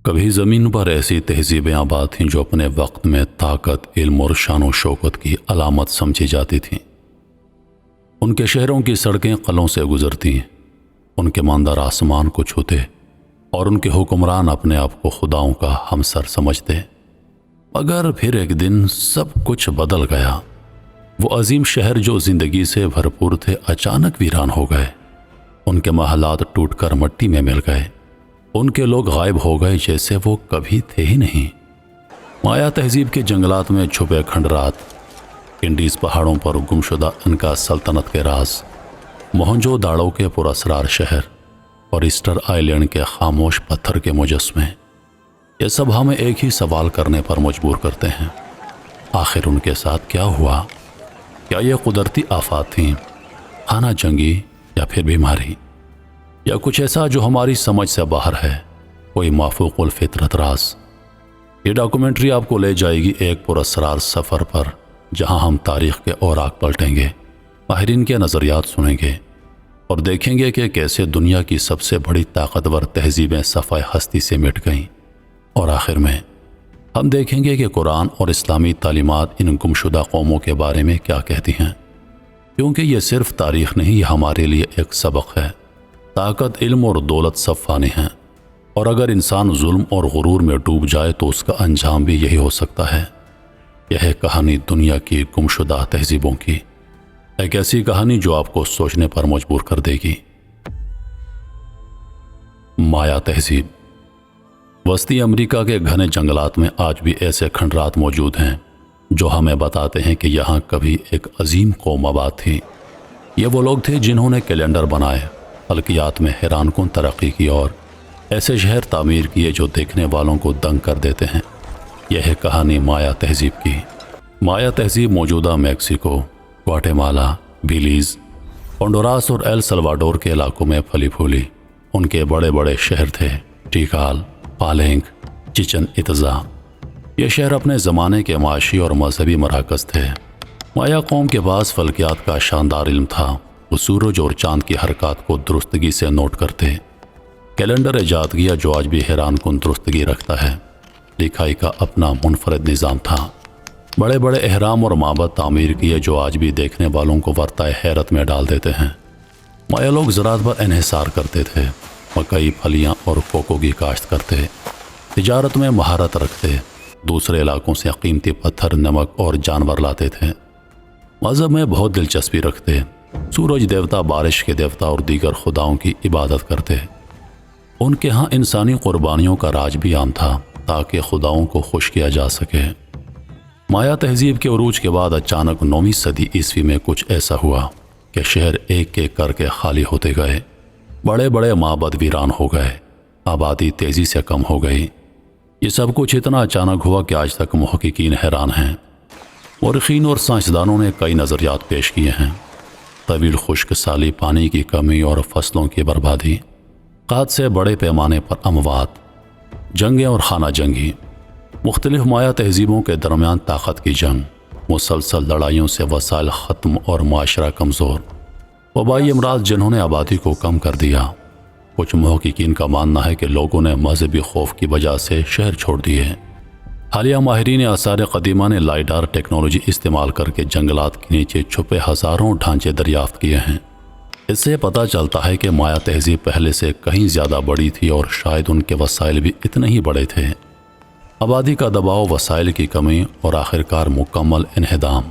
کبھی زمین پر ایسی تہذیبیں آباد تھیں جو اپنے وقت میں طاقت، علم اور شان و شوکت کی علامت سمجھی جاتی تھیں۔ ان کے شہروں کی سڑکیں قلعوں سے گزرتی، ان کے مندر آسمان کو چھوتے اور ان کے حکمران اپنے آپ کو خداؤں کا ہمسر سمجھتے۔ مگر پھر ایک دن سب کچھ بدل گیا۔ وہ عظیم شہر جو زندگی سے بھرپور تھے اچانک ویران ہو گئے۔ ان کے محلات ٹوٹ کر مٹی میں مل گئے۔ ان کے لوگ غائب ہو گئے جیسے وہ کبھی تھے ہی نہیں۔ مایا تہذیب کے جنگلات میں چھپے کھنڈرات، انڈیز پہاڑوں پر گمشدہ ان کا سلطنت کے راز، موہنجو داڑو کے پراسرار شہر اور ایسٹر آئی لینڈ کے خاموش پتھر کے مجسمے، یہ سب ہمیں ایک ہی سوال کرنے پر مجبور کرتے ہیں۔ آخر ان کے ساتھ کیا ہوا؟ کیا یہ قدرتی آفات تھیں، خانہ جنگی یا پھر بیماری، یا کچھ ایسا جو ہماری سمجھ سے باہر ہے، کوئی مافوق الفطرت راز؟ یہ ڈاکومنٹری آپ کو لے جائے گی ایک پراسرار سفر پر، جہاں ہم تاریخ کے اوراق پلٹیں گے، ماہرین کے نظریات سنیں گے اور دیکھیں گے کہ کیسے دنیا کی سب سے بڑی طاقتور تہذیبیں صفحہ ہستی سے مٹ گئیں، اور آخر میں ہم دیکھیں گے کہ قرآن اور اسلامی تعلیمات ان گمشدہ قوموں کے بارے میں کیا کہتی ہیں، کیونکہ یہ صرف تاریخ نہیں، یہ ہمارے لیے ایک سبق ہے۔ طاقت، علم اور دولت سب فانی ہیں، اور اگر انسان ظلم اور غرور میں ڈوب جائے تو اس کا انجام بھی یہی ہو سکتا ہے۔ یہ ہے کہانی دنیا کی گمشدہ تہذیبوں کی، ایک ایسی کہانی جو آپ کو سوچنے پر مجبور کر دے گی۔ مایا تہذیب۔ وسطی امریکہ کے گھنے جنگلات میں آج بھی ایسے کھنڈرات موجود ہیں جو ہمیں بتاتے ہیں کہ یہاں کبھی ایک عظیم قوم آباد تھی۔ یہ وہ لوگ تھے جنہوں نے کیلنڈر بنائے، فلکیات میں حیران کن ترقی کی اور ایسے شہر تعمیر کیے جو دیکھنے والوں کو دنگ کر دیتے ہیں۔ یہ ہے کہانی مایا تہذیب کی۔ مایا تہذیب موجودہ میکسیکو، گواٹے-مالا، بیلیز، ہونڈوراس اور ایل سلواڈور کے علاقوں میں پھلی پھولی۔ ان کے بڑے بڑے شہر تھے، ٹیکال، پالنگ، چچن اطزا۔ یہ شہر اپنے زمانے کے معاشی اور مذہبی مراکز تھے۔ مایا قوم کے پاس فلکیات کا شاندار علم تھا۔ وہ سورج اور چاند کی حرکات کو درستگی سے نوٹ کرتے۔ کیلنڈر ایجاد کیا جو آج بھی حیران کن درستگی رکھتا ہے۔ لکھائی کا اپنا منفرد نظام تھا۔ بڑے بڑے اہرام اور معبد تعمیر کیے جو آج بھی دیکھنے والوں کو ورطۂ حیرت میں ڈال دیتے ہیں۔ مایا لوگ زراعت پر انحصار کرتے تھے، مکئی، پھلیاں اور کوکو کی کاشت کرتے، تجارت میں مہارت رکھتے، دوسرے علاقوں سے قیمتی پتھر، نمک اور جانور لاتے تھے۔ مذہب میں بہت دلچسپی رکھتے، سورج دیوتا، بارش کے دیوتا اور دیگر خداؤں کی عبادت کرتے۔ ان کے ہاں انسانی قربانیوں کا راج بھی عام تھا تاکہ خداؤں کو خوش کیا جا سکے۔ مایا تہذیب کے عروج کے بعد اچانک 9ویں صدی عیسوی میں کچھ ایسا ہوا کہ شہر ایک ایک کر کے خالی ہوتے گئے۔ بڑے بڑے معبد ویران ہو گئے، آبادی تیزی سے کم ہو گئی۔ یہ سب کچھ اتنا اچانک ہوا کہ آج تک محققین حیران ہیں۔ مورخین اور سائنسدانوں نے کئی نظریات پیش کیے ہیں۔ طویل خشک سالی، پانی کی کمی اور فصلوں کی بربادی، قحط سے بڑے پیمانے پر اموات، جنگیں اور خانہ جنگی، مختلف مایا تہذیبوں کے درمیان طاقت کی جنگ، مسلسل لڑائیوں سے وسائل ختم اور معاشرہ کمزور، وبائی امراض جنہوں نے آبادی کو کم کر دیا۔ کچھ محققین کا ماننا ہے کہ لوگوں نے مذہبی خوف کی وجہ سے شہر چھوڑ دیے۔ حالیہ ماہرین آثار قدیمہ نے لائیڈار ٹیکنالوجی استعمال کر کے جنگلات کے نیچے چھپے ہزاروں ڈھانچے دریافت کیے ہیں۔ اس سے پتہ چلتا ہے کہ مایا تہذیب پہلے سے کہیں زیادہ بڑی تھی اور شاید ان کے وسائل بھی اتنے ہی بڑے تھے۔ آبادی کا دباؤ، وسائل کی کمی اور آخرکار مکمل انہدام۔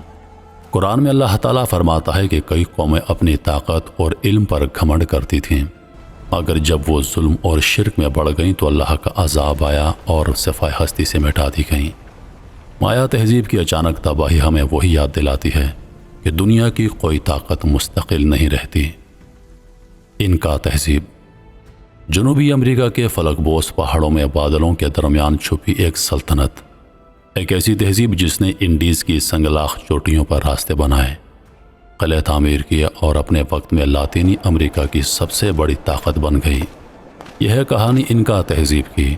قرآن میں اللہ تعالیٰ فرماتا ہے کہ کئی قومیں اپنی طاقت اور علم پر گھمنڈ کرتی تھیں، مگر جب وہ ظلم اور شرک میں بڑھ گئیں تو اللہ کا عذاب آیا اور صفحہ ہستی سے مٹا دی گئیں۔ مایا تہذیب کی اچانک تباہی ہمیں وہی یاد دلاتی ہے کہ دنیا کی کوئی طاقت مستقل نہیں رہتی۔ انکا تہذیب۔ جنوبی امریکہ کے فلک بوس پہاڑوں میں بادلوں کے درمیان چھپی ایک سلطنت، ایک ایسی تہذیب جس نے انڈیز کی سنگلاخ چوٹیوں پر راستے بنائے، قلعے تعمیر کیے اور اپنے وقت میں لاطینی امریکہ کی سب سے بڑی طاقت بن گئی۔ یہ ہے کہانی انکا تہذیب کی،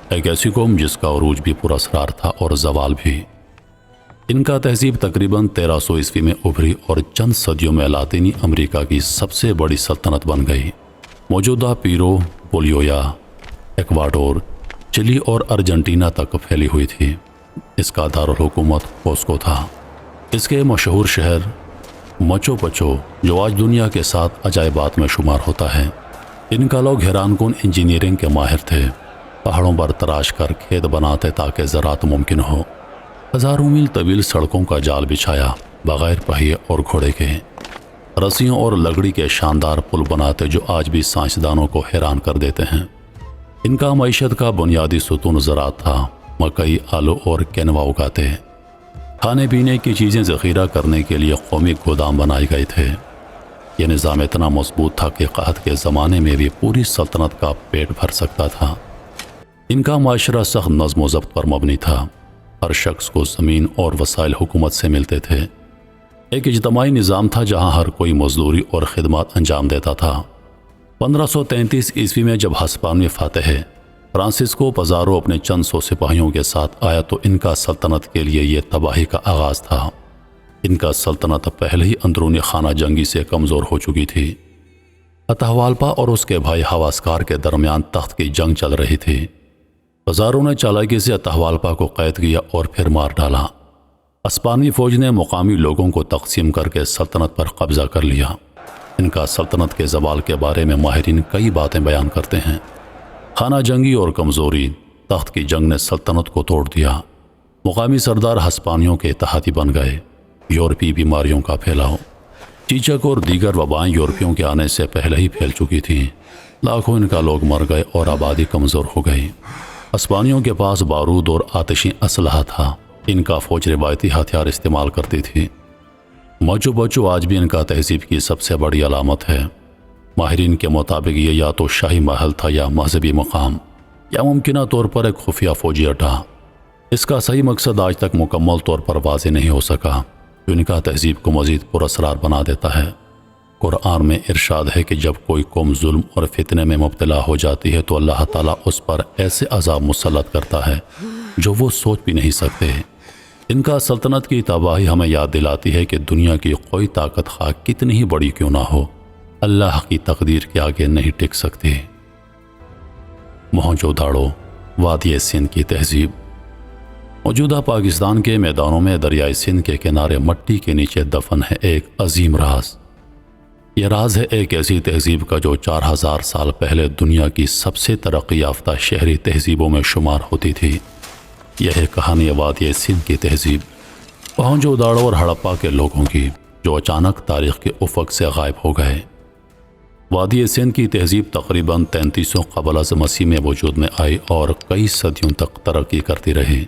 ایک ایسی قوم جس کا عروج بھی پراسرار تھا اور زوال بھی۔ انکا تہذیب تقریباً 1300 عیسوی میں ابھری اور چند صدیوں میں لاطینی امریکہ کی سب سے بڑی سلطنت بن گئی۔ موجودہ پیرو، بولیویا، ایکواڈور، چلی اور ارجنٹینا تک پھیلی ہوئی تھی۔ اس کا دارالحکومت کوسکو تھا۔ اس کے مشہور شہر مچو پچو، جو آج دنیا کے 7 عجائبات میں شمار ہوتا ہے، ان کا لوگ حیران کن انجینئرنگ کے ماہر تھے۔ پہاڑوں پر تراش کر کھیت بناتے تاکہ زراعت ممکن ہو۔ ہزاروں میل طویل سڑکوں کا جال بچھایا، بغیر پہیے اور گھوڑے کے۔ رسیوں اور لکڑی کے شاندار پل بناتے جو آج بھی سائنسدانوں کو حیران کر دیتے ہیں۔ ان کا معیشت کا بنیادی ستون زراعت تھا۔ مکئی، آلو اور کینوا اگاتے۔ کھانے پینے کی چیزیں ذخیرہ کرنے کے لیے قومی گودام بنائے گئے تھے۔ یہ نظام اتنا مضبوط تھا کہ قحط کے زمانے میں بھی پوری سلطنت کا پیٹ بھر سکتا تھا۔ ان کا معاشرہ سخت نظم و ضبط پر مبنی تھا۔ ہر شخص کو زمین اور وسائل حکومت سے ملتے تھے۔ ایک اجتماعی نظام تھا جہاں ہر کوئی مزدوری اور خدمات انجام دیتا تھا۔ 1533 عیسوی میں جب ہسپانوی فاتح فرانسسکو پزارو اپنے چند سو سپاہیوں کے ساتھ آیا تو ان کا سلطنت کے لیے یہ تباہی کا آغاز تھا۔ ان کا سلطنت پہلے ہی اندرونی خانہ جنگی سے کمزور ہو چکی تھی۔ اتاوالپا اور اس کے بھائی ہواسکار کے درمیان تخت کی جنگ چل رہی تھی۔ پزارو نے چالاکی سے اتاوالپا کو قید کیا اور پھر مار ڈالا۔ ہسپانوی فوج نے مقامی لوگوں کو تقسیم کر کے سلطنت پر قبضہ کر لیا۔ ان کا سلطنت کے زوال کے بارے میں ماہرین کئی باتیں بیان کرتے ہیں۔ خانہ جنگی اور کمزوری، تخت کی جنگ نے سلطنت کو توڑ دیا۔ مقامی سردار ہسپانیوں کے اتحادی بن گئے۔ یورپی بیماریوں کا پھیلاؤ، چیچک اور دیگر وبائیں یورپیوں کے آنے سے پہلے ہی پھیل چکی تھیں۔ لاکھوں ان کا لوگ مر گئے اور آبادی کمزور ہو گئی۔ ہسپانیوں کے پاس بارود اور آتشی اسلحہ تھا۔ ان کا فوج روایتی ہتھیار استعمال کرتی تھی۔ مچو پچو آج بھی ان کا تہذیب کی سب سے بڑی علامت ہے۔ ماہرین کے مطابق یہ یا تو شاہی محل تھا یا مذہبی مقام، یا ممکنہ طور پر ایک خفیہ فوجی اڈا۔ اس کا صحیح مقصد آج تک مکمل طور پر واضح نہیں ہو سکا، جو ان کا تہذیب کو مزید پراسرار بنا دیتا ہے۔ قرآن میں ارشاد ہے کہ جب کوئی قوم ظلم اور فتنے میں مبتلا ہو جاتی ہے تو اللہ تعالیٰ اس پر ایسے عذاب مسلط کرتا ہے جو وہ سوچ بھی نہیں سکتے۔ ان کا سلطنت کی تباہی ہمیں یاد دلاتی ہے کہ دنیا کی کوئی طاقت خواہ کتنی ہی بڑی کیوں نہ ہو، اللہ کی تقدیر کے آگے نہیں ٹک سکتی۔ موہنجو داڑو، وادی سندھ کی تہذیب۔ موجودہ پاکستان کے میدانوں میں دریائے سندھ کے کنارے مٹی کے نیچے دفن ہے ایک عظیم راز۔ یہ راز ہے ایک ایسی تہذیب کا جو 4000 سال پہلے دنیا کی سب سے ترقی یافتہ شہری تہذیبوں میں شمار ہوتی تھی۔ یہ ہے کہانی وادی سندھ کی تہذیب، موہنجو داڑو اور ہڑپا کے لوگوں کی، جو اچانک تاریخ کے افق سے غائب ہو گئے۔ وادی سندھ کی تہذیب تقریباً 3300 قبل از مسیح میں وجود میں آئی اور کئی صدیوں تک ترقی کرتی رہی۔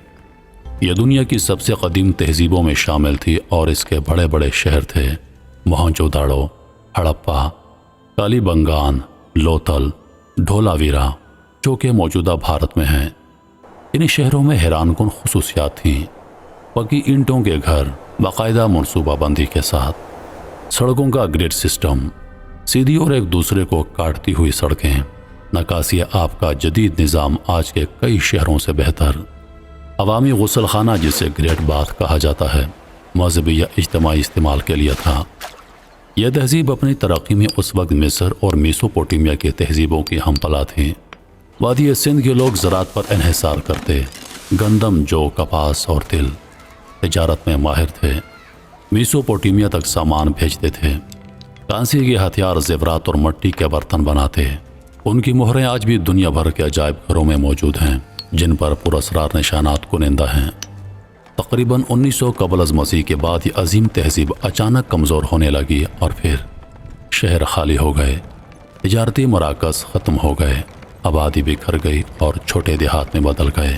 یہ دنیا کی سب سے قدیم تہذیبوں میں شامل تھی اور اس کے بڑے بڑے شہر تھے: موہنجو داڑو، ہڑپا، کالی بنگان، لوتل، ڈھولاویرا، جو کہ موجودہ بھارت میں ہیں۔ ان شہروں میں حیران کن خصوصیات تھیں: پکی اینٹوں کے گھر، باقاعدہ منصوبہ بندی کے ساتھ، سڑکوں کا گریڈ سسٹم، سیدھی اور ایک دوسرے کو کاٹتی ہوئی سڑکیں، نکاسی آب کا جدید نظام آج کے کئی شہروں سے بہتر، عوامی غسل خانہ جسے گریٹ باتھ کہا جاتا ہے، مذہبی یا اجتماعی استعمال کے لیے تھا۔ یہ تہذیب اپنی ترقی میں اس وقت مصر اور میسوپوٹیمیا کی تہذیبوں کی ہم پلا تھی۔ وادی سندھ کے لوگ زراعت پر انحصار کرتے، گندم، جو، کپاس اور تل۔ تجارت میں ماہر تھے، میسوپوٹیمیا تک سامان بھیجتے تھے۔ کانسی کے ہتھیار، زیورات اور مٹی کے برتن بناتے۔ ان کی مہریں آج بھی دنیا بھر کے عجائب گھروں میں موجود ہیں، جن پر پراسرار نشانات کنندہ ہیں۔ تقریباً 1900 قبل از مسیح کے بعد یہ عظیم تہذیب اچانک کمزور ہونے لگی اور پھر شہر خالی ہو گئے، تجارتی مراکز ختم ہو گئے، آبادی بکھر گئی اور چھوٹے دیہات میں بدل گئے۔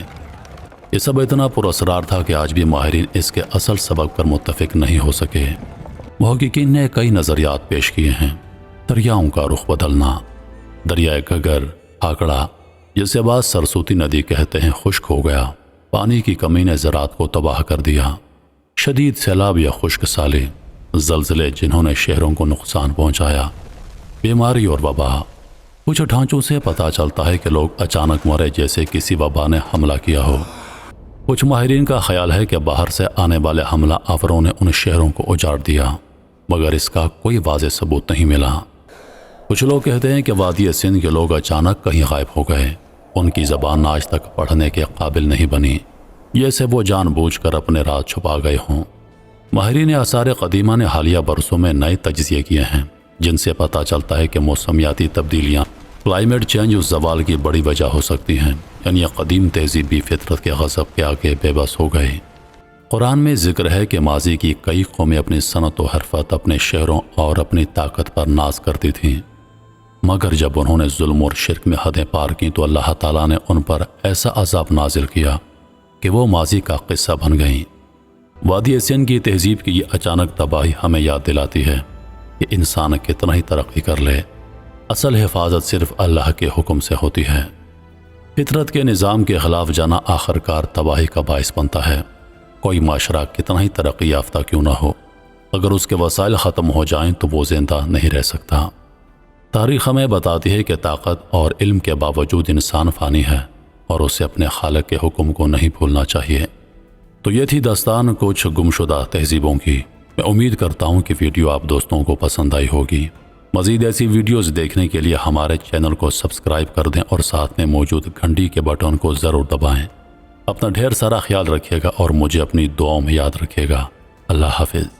یہ سب اتنا پراسرار تھا کہ آج بھی ماہرین اس کے اصل سبب پر متفق نہیں ہو سکے۔ محققین نے کئی نظریات پیش کیے ہیں۔ دریاؤں کا رخ بدلنا، دریائے گھگر، ہاکڑا، جسے بعض سرسوتی ندی کہتے ہیں، خشک ہو گیا۔ پانی کی کمی نے زراعت کو تباہ کر دیا۔ شدید سیلاب یا خشک سالی، زلزلے جنہوں نے شہروں کو نقصان پہنچایا، بیماری اور وبا۔ کچھ ڈھانچوں سے پتہ چلتا ہے کہ لوگ اچانک مرے جیسے کسی وبا نے حملہ کیا ہو۔ کچھ ماہرین کا خیال ہے کہ باہر سے آنے والے حملہ آوروں نے ان شہروں کو اجاڑ دیا، مگر اس کا کوئی واضح ثبوت نہیں ملا۔ کچھ لوگ کہتے ہیں کہ وادی سندھ کے لوگ اچانک کہیں غائب ہو گئے، ان کی زبان آج تک پڑھنے کے قابل نہیں بنی، جیسے وہ جان بوجھ کر اپنے راز چھپا گئے ہوں۔ ماہرین آثار قدیمہ نے حالیہ برسوں میں نئے تجزیے کیے ہیں، جن سے پتہ چلتا ہے کہ موسمیاتی تبدیلیاں، کلائمیٹ چینج اس زوال کی بڑی وجہ ہو سکتی ہیں، یعنی قدیم تہذیب بھی فطرت کے غضب کے آگے بے بس ہو گئے۔ قرآن میں ذکر ہے کہ ماضی کی کئی قومیں اپنی صنعت و حرفت، اپنے شہروں اور اپنی طاقت پر ناز کرتی تھیں، مگر جب انہوں نے ظلم اور شرک میں حدیں پار کیں تو اللہ تعالیٰ نے ان پر ایسا عذاب نازل کیا کہ وہ ماضی کا قصہ بن گئیں۔ وادی سندھ کی تہذیب کی یہ اچانک تباہی ہمیں یاد دلاتی ہے کہ انسان کتنا ہی ترقی کر لے، اصل حفاظت صرف اللہ کے حکم سے ہوتی ہے۔ فطرت کے نظام کے خلاف جانا آخر کار تباہی کا باعث بنتا ہے۔ کوئی معاشرہ کتنا ہی ترقی یافتہ کیوں نہ ہو، اگر اس کے وسائل ختم ہو جائیں تو وہ زندہ نہیں رہ سکتا۔ تاریخ ہمیں بتاتی ہے کہ طاقت اور علم کے باوجود انسان فانی ہے، اور اسے اپنے خالق کے حکم کو نہیں بھولنا چاہیے۔ تو یہ تھی داستان کچھ گمشدہ تہذیبوں کی۔ میں امید کرتا ہوں کہ ویڈیو آپ دوستوں کو پسند آئی ہوگی۔ مزید ایسی ویڈیوز دیکھنے کے لیے ہمارے چینل کو سبسکرائب کر دیں اور ساتھ میں موجود گھنٹی کے بٹن کو ضرور دبائیں۔ اپنا ڈھیر سارا خیال رکھیے گا اور مجھے اپنی دعاؤں میں یاد رکھیے گا۔ اللہ حافظ۔